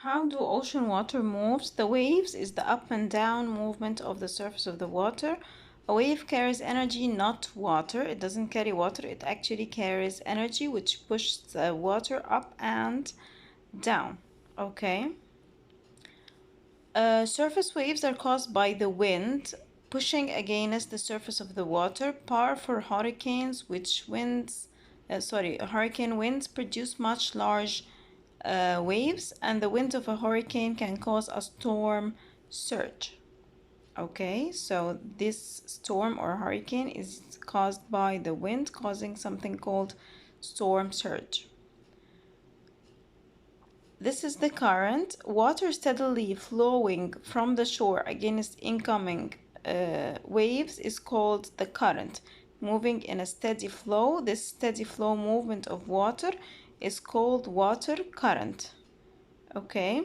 How do ocean water moves? The waves is the up and down movement of the surface of the water. A wave carries energy, not water. It doesn't carry water, it actually carries energy which pushes the water up and down. Okay. Surface waves are caused by the wind pushing against the surface of the water. Powerful hurricanes, hurricane winds produce much large waves, and the wind of a hurricane can cause a storm surge. Okay, so this storm or hurricane is caused by the wind causing something called storm surge. This is the current. Water steadily flowing from the shore against incoming waves is called the current. Moving in a steady flow, this steady flow movement of water is called water current. Okay.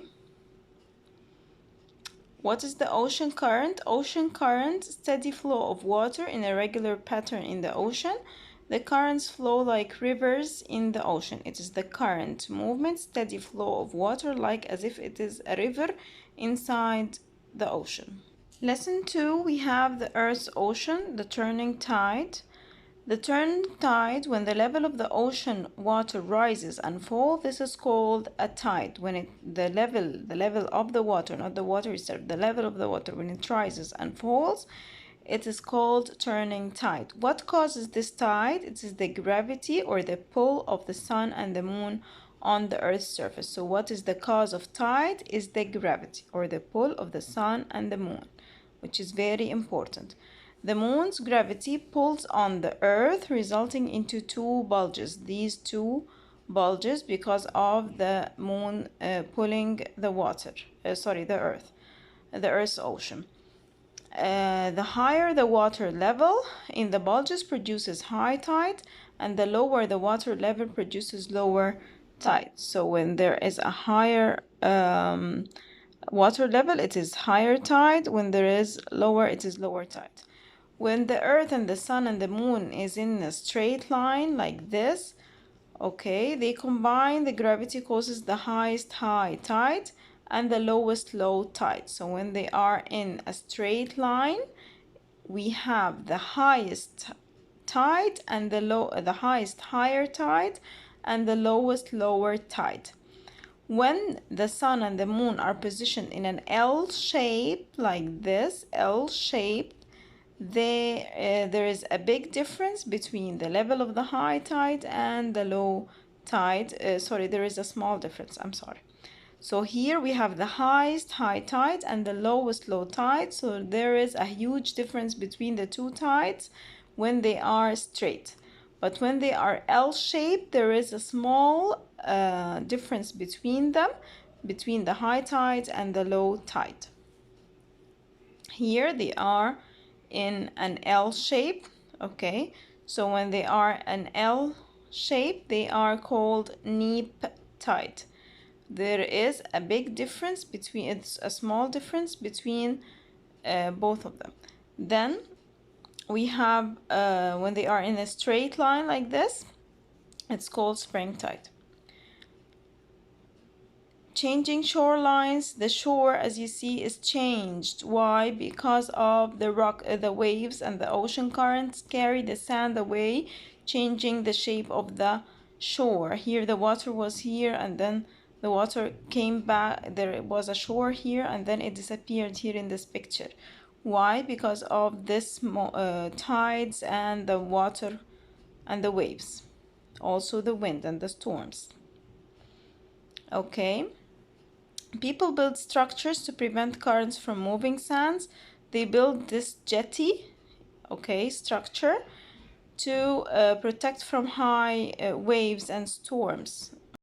What is the ocean current? Ocean current, steady flow of water in a regular pattern in the ocean. The currents flow like rivers in the ocean. It is the current movement, steady flow of water, like as if it is a river inside the ocean. Lesson 2, we have the Earth's ocean, the turning tide. The turning tide, when the level of the ocean water rises and falls, this is called a tide. When the level of the water, not the water itself, the level of the water, when it rises and falls, it is called turning tide. What causes this tide? It is the gravity or the pull of the sun and the moon on the earth's surface. So what is the cause of tide? Is the gravity or the pull of the sun and the moon, which is very important. The moon's gravity pulls on the earth, resulting into two bulges. These two bulges because of the moon pulling the earth's ocean. The higher the water level in the bulges produces high tide, and the lower the water level produces lower tide. So when there is a higher water level, it is higher tide. When there is lower, it is lower tide. When the earth and the sun and the moon is in a straight line like this, okay, they combine, the gravity causes the highest high tide and the lowest low tide. So when they are in a straight line, we have the highest tide and the highest higher tide and the lowest lower tide. When the sun and the moon are positioned in an L shape like this, L shape, there is a big difference between the level of the high tide and the low tide. There is a small difference, I'm sorry. So here we have the highest high tide and the lowest low tide. So there is a huge difference between the two tides when they are straight. But when they are L-shaped, there is a small difference between them, between the high tide and the low tide. Here they are in an L shape. Okay, so when they are an L shape, they are called neap tide. There is a big difference between, it's a small difference between both of them. Then we have when they are in a straight line like this, it's called spring tide. Changing shorelines, the shore, as you see, is changed. Why? Because of the waves and the ocean currents carry the sand away, changing the shape of the shore. Here the water was here, and then the water came back. There was a shore here, and then it disappeared here in this picture. Why? Because of this tides and the water and the waves, also the wind and the storms. Okay. People build structures to prevent currents from moving sands. They build this jetty, okay, structure to protect from high waves and storms.